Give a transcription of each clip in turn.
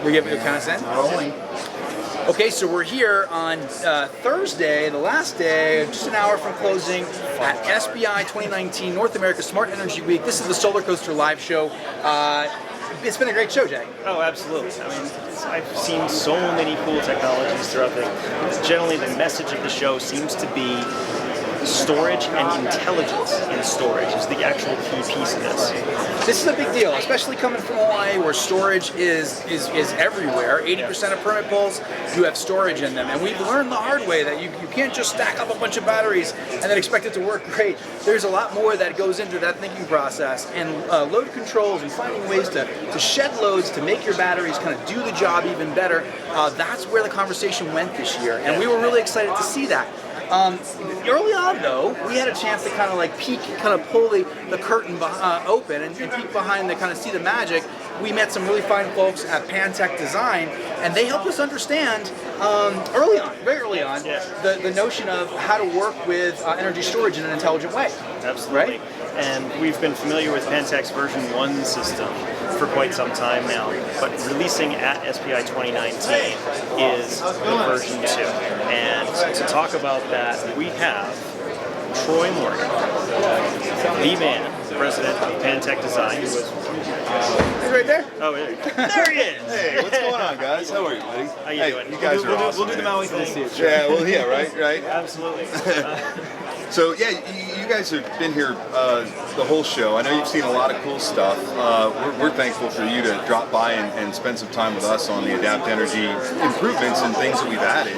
We give it a count in. Rolling. Okay, so we're here on Thursday, the last day, just an hour from closing at SBI 2019 North America Smart Energy Week. This is the Solar Coaster live show. It's been a great show, Jay. Oh, absolutely. I mean, I've seen so many cool technologies throughout generally the message of the show seems to be storage and intelligence in storage is the actual key piece of this. This is a big deal, especially coming from Hawaii where storage is everywhere. 80% of permit pulls, you have storage in them. And we've learned the hard way that you can't just stack up a bunch of batteries and then expect it to work great. There's a lot more that goes into that thinking process. And load controls and finding ways to shed loads to make your batteries kind of do the job even better, that's where the conversation went this year. And we were really excited to see that. Early on, though, we had a chance to kind of like peek, kind of pull the curtain open and peek behind to kind of see the magic. We met some really fine folks at PanTech Design, and they helped us understand early on, very early on, the notion of how to work with energy storage in an intelligent way. Absolutely. Right? And we've been familiar with PanTech's version 1 system for quite some time now, but releasing at SPI 2019 is the version 2. And to talk about that, we have Troy Morgan, the man, president of PanTech Design, who was right there. Oh, there he is. Hey, what's going on, guys? How are you, buddy? How you doing? You guys are awesome. We'll do the Maui thing. Yeah, well, yeah, right. Absolutely. So yeah, you guys have been here the whole show. I know you've seen a lot of cool stuff. We're thankful for you to drop by and spend some time with us on the Adapt Energy improvements and things that we've added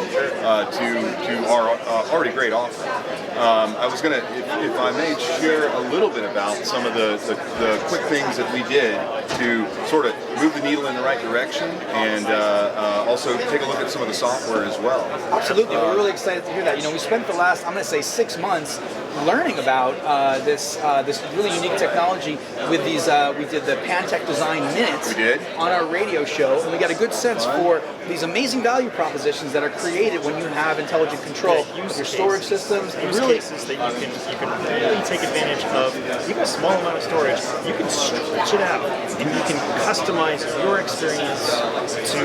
to our already great offering. I was going to, if I may, share a little bit about some of the quick things that we did to sort of move the needle in the right direction and also take a look at some of the software as well. Absolutely, we're really excited to hear that. You know, we spent the last, I'm going to say 6 months learning about this really unique technology with these, we did the PanTech Design Minutes on our radio show, and we got a good sense for these amazing value propositions that are created when you have intelligent control of your storage systems. Use cases that you can really take advantage of. Even a small amount of storage, you can stretch it out, and you can customize your experience to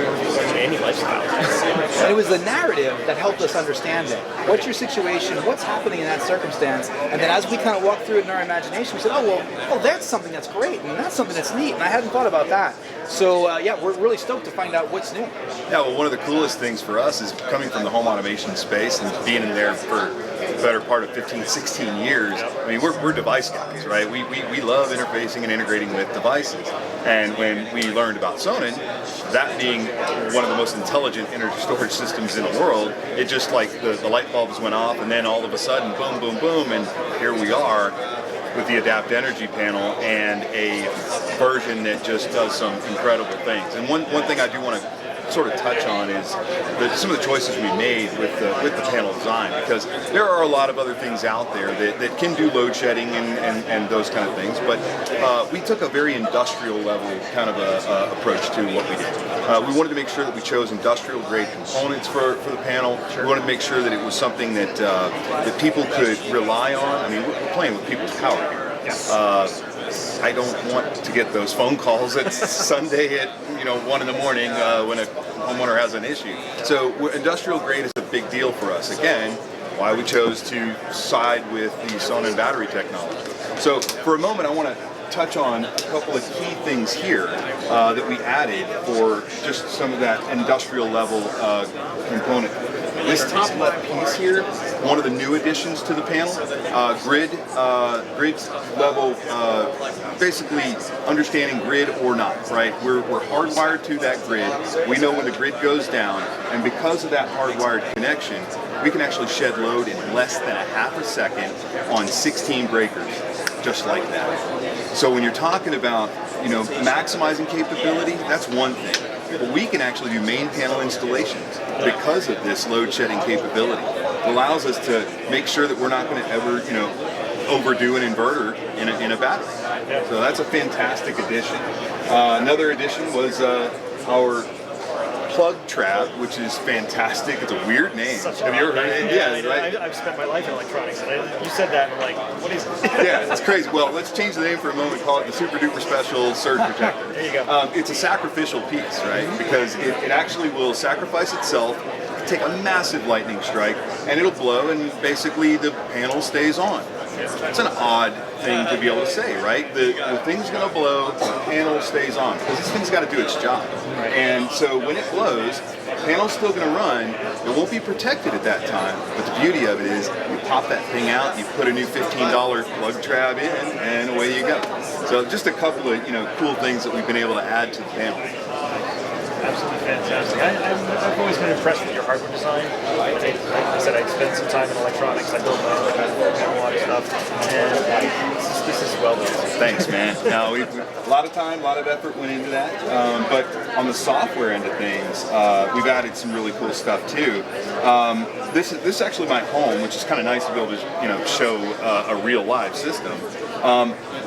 any lifestyle. And it was the narrative that helped us understand it. What's your situation? What's happening in that circumstance? And then as we kind of walked through it in our imagination, we said, oh, that's something that's great, and that's something that's neat, and I hadn't thought about that. So yeah, we're really stoked to find out what's new. Yeah, well, one of the coolest things for us is coming from the home automation space and being in there for the better part of 15, 16 years. I mean, we're device guys, right? We love interfacing and integrating with devices. And when we learned about Sonnen, that being one of the most intelligent energy storage systems in the world, it just like the light bulbs went off, and then all of a sudden, boom, boom, boom, and here we are with the Adapt Energy panel and a version that just does some incredible things. And one thing I do want to sort of touch on is some of the choices we made with the panel design, because there are a lot of other things out there that can do load shedding and those kind of things, but we took a very industrial level kind of approach to what we did. We wanted to make sure that we chose industrial grade components for the panel. We wanted to make sure that it was something that people could rely on. I mean, we're playing with people's power here. I don't want to get those phone calls at Sunday at 1 in the morning when a homeowner has an issue. So industrial grade is a big deal for us. Again, why we chose to side with the Sonnen battery technology. So for a moment, I want to touch on a couple of key things here that we added for just some of that industrial level component. This top left piece here, one of the new additions to the panel, grid level, basically understanding grid or not, right? We're hardwired to that grid. We know when the grid goes down, and because of that hardwired connection, we can actually shed load in less than a half a second on 16 breakers, just like that. So when you're talking about, maximizing capability, that's one thing. But we can actually do main panel installations because of this load shedding capability. It allows us to make sure that we're not going to ever, overdo an inverter in a battery. So that's a fantastic addition. Another addition was our plug trap, which is fantastic. It's a weird name. Have you ever heard it? Yeah, right. I've spent my life in electronics, and you said that, and I'm like, what is it? Yeah, it's crazy. Well, let's change the name for a moment. Call it the Super Duper Special Surge Protector. There you go. It's a sacrificial piece, right? Because it actually will sacrifice itself, take a massive lightning strike, and it'll blow, and basically the panel stays on. It's an odd thing to be able to say, right? The thing's going to blow, the panel stays on, because this thing's got to do its job. And so when it blows, the panel's still going to run. It won't be protected at that time, but the beauty of it is you pop that thing out, you put a new $15 plug tab in, and away you go. So just a couple of cool things that we've been able to add to the panel. Absolutely fantastic. I've always been impressed with your hardware design. Like I said, I spent some time in electronics. I built my own a lot of stuff, and this is well done. Thanks, man. No, a lot of time, a lot of effort went into that. But on the software end of things, we've added some really cool stuff too. This is actually my home, which is kind of nice to be able to show a real live system.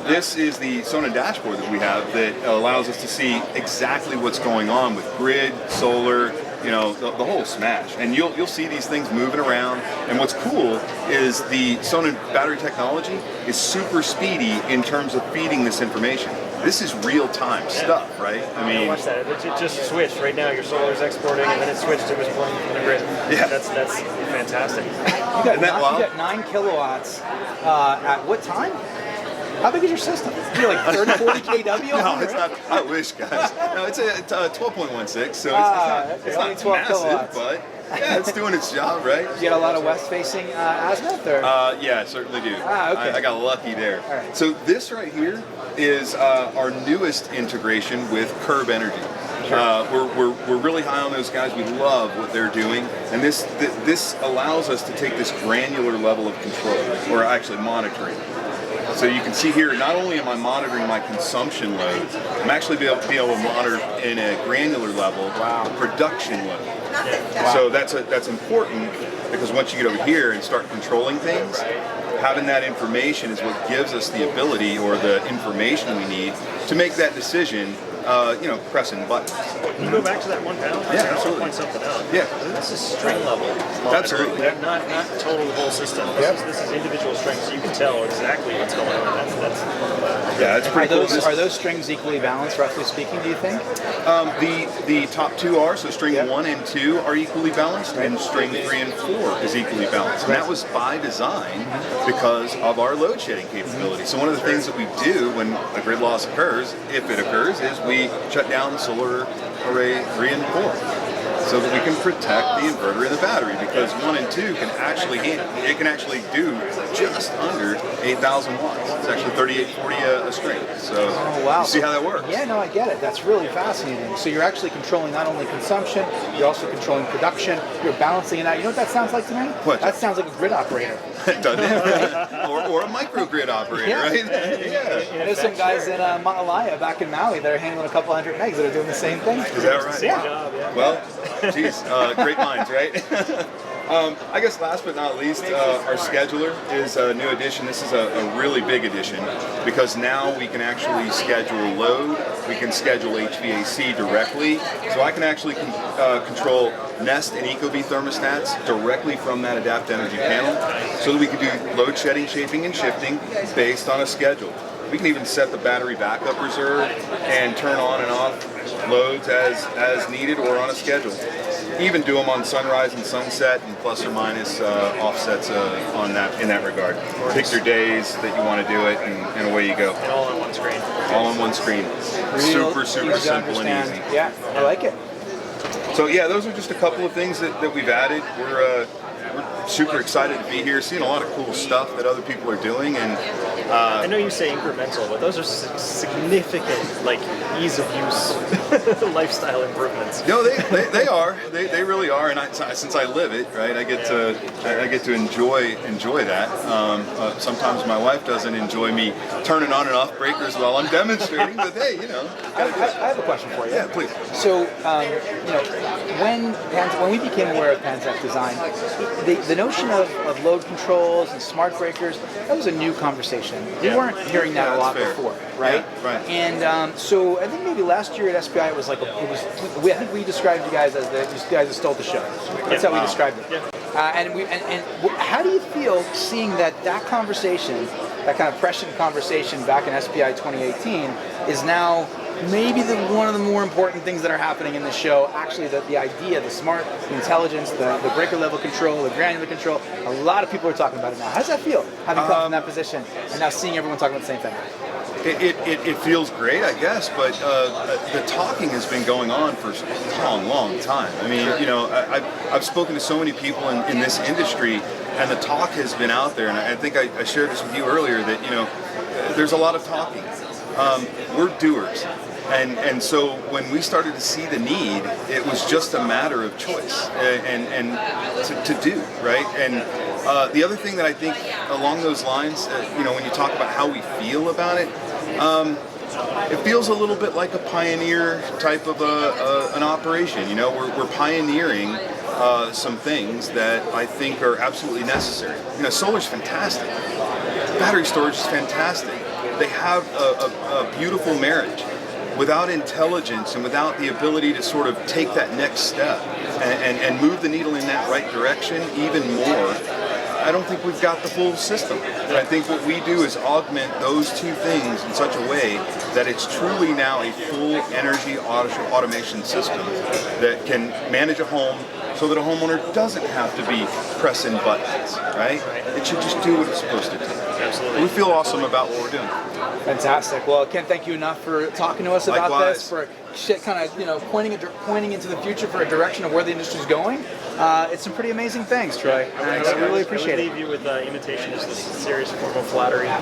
This is the Sonnen dashboard that we have that allows us to see exactly what's going on with grid, solar, the whole smash. And you'll see these things moving around. And what's cool is the Sonnen battery technology is super speedy in terms of feeding this information. This is real-time stuff, right? I mean, watch that. It just switched. Right now, your solar's exporting, and then it switched. It was pulling from the grid. Yeah, that's fantastic. You got 9 kilowatts at what time? How big is your system? You're like 30, 40 kW? No, it's not. I wish, guys. No, it's a 12.16, so it's not only 12 massive, kilowatts. but yeah, it's doing its job, right? You got a lot of west-facing azimuth, or? Yeah, I certainly do. Okay. I got lucky there. All right. So this right here is our newest integration with Curb Energy. We're really high on those guys. We love what they're doing, and this allows us to take this granular level of control, or actually monitoring. So you can see here, not only am I monitoring my consumption load, I'm actually be able to monitor in a granular level the production load. Wow. So that's important, because once you get over here and start controlling things, having that information is what gives us the ability or the information we need to make that decision. Pressing buttons. Can you go back to that one panel? Yeah, I absolutely. want to point something out. Yeah. This is string level. Absolutely. Not total the whole system. This is individual strings, so you can tell exactly what's going on. That's pretty cool. Are those strings equally balanced, roughly speaking, do you think? The top two are, so string 1 and 2 are equally balanced, and string 3 and 4 is equally balanced. And that was by design because of our load shedding capability. So one of the things that we do when a grid loss occurs, if it occurs, is we shut down solar array 3 and 4. So that we can protect the inverter and the battery, because 1 and 2 can actually do just under 8,000 watts. It's actually 3840 a string. So you see how that works? Yeah, no, I get it. That's really fascinating. So you're actually controlling not only consumption, you're also controlling production. You're balancing it out. You know what that sounds like to me? What? That sounds like a grid operator. Doesn't it? or a microgrid operager, right? Yeah. There's some guys in Maalaea back in Maui that are handling a couple hundred megs that are doing the same thing. Is that right? Yeah. Well, geez, great minds, right? I guess last but not least, our scheduler is a new addition. This is a really big addition, because now we can actually schedule load, we can schedule HVAC directly, so I can actually control Nest and Ecobee thermostats directly from that Adapt Energy panel, so that we can do load shedding, shaping, and shifting based on a schedule. We can even set the battery backup reserve and turn on and off loads as needed or on a schedule. Even do them on sunrise and sunset, and plus or minus offsets in that regard. Pick your days that you want to do it, and away you go. And all on one screen. All on one screen. Super simple and easy. Yeah, I like it. So yeah, those are just a couple of things that we've added. We're super excited to be here, seeing a lot of cool stuff that other people are doing, and I know you say incremental, but those are significant, like, ease of use lifestyle improvements. No, they are. They really are, and since I live it, right, I get to enjoy that. Sometimes my wife doesn't enjoy me turning on and off breakers while I'm demonstrating, but hey, I have a question for you. Yeah, please. So, when we became aware of PanTech Design, the notion of load controls and smart breakers, that was a new conversation conversation. We Yeah. weren't hearing that Yeah, a lot that's fair. before, right? Yeah, right. And so I think maybe last year at SPI it was like I think we described you guys as you guys that stole the show. That's how we Wow. described it. Yeah. How do you feel seeing that conversation, that kind of prescient conversation back in SPI 2018 is now maybe one of the more important things that are happening in the show? Actually, the idea, the smart, the intelligence, the breaker level control, the granular control. A lot of people are talking about it now. How does that feel, having come from that position and now seeing everyone talking about the same thing? It feels great, I guess, but the talking has been going on for a long time. I mean, you know, I've spoken to so many people in this industry, and the talk has been out there. And I think I shared this with you earlier that, you know, there's a lot of talking. We're doers. And so when we started to see the need, it was just a matter of choice and to do, right? And the other thing that I think along those lines, you know, when you talk about how we feel about it, it feels a little bit like a pioneer type of an operation. You know, we're pioneering some things that I think are absolutely necessary. You know, solar's fantastic. Battery storage is fantastic. They have a beautiful marriage. Without intelligence and without the ability to sort of take that next step and move the needle in that right direction even more, I don't think we've got the full system. I think what we do is augment those two things in such a way that it's truly now a full energy automation system that can manage a home so that a homeowner doesn't have to be pressing buttons, right? It should just do what it's supposed to do. Absolutely. We feel awesome about what we're doing. Fantastic. Well, I can't thank you enough for talking to us about Likewise. this, for kind of, you know, pointing into the future for a direction of where the industry's going. It's some pretty amazing things, Troy. I really appreciate I it. would leave you with imitation is the serious form of flattery. I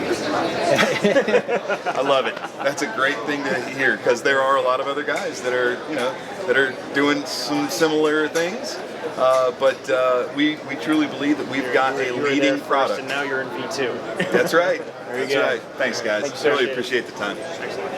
love it. That's a great thing to hear because there are a lot of other guys that are, you know, that are doing some similar things. But we truly believe that we've got a You were there leading first, product. and now you're in V2. That's right. There you That's go. right. Thanks, guys. Thank you, sir. Really appreciate the time. Excellent.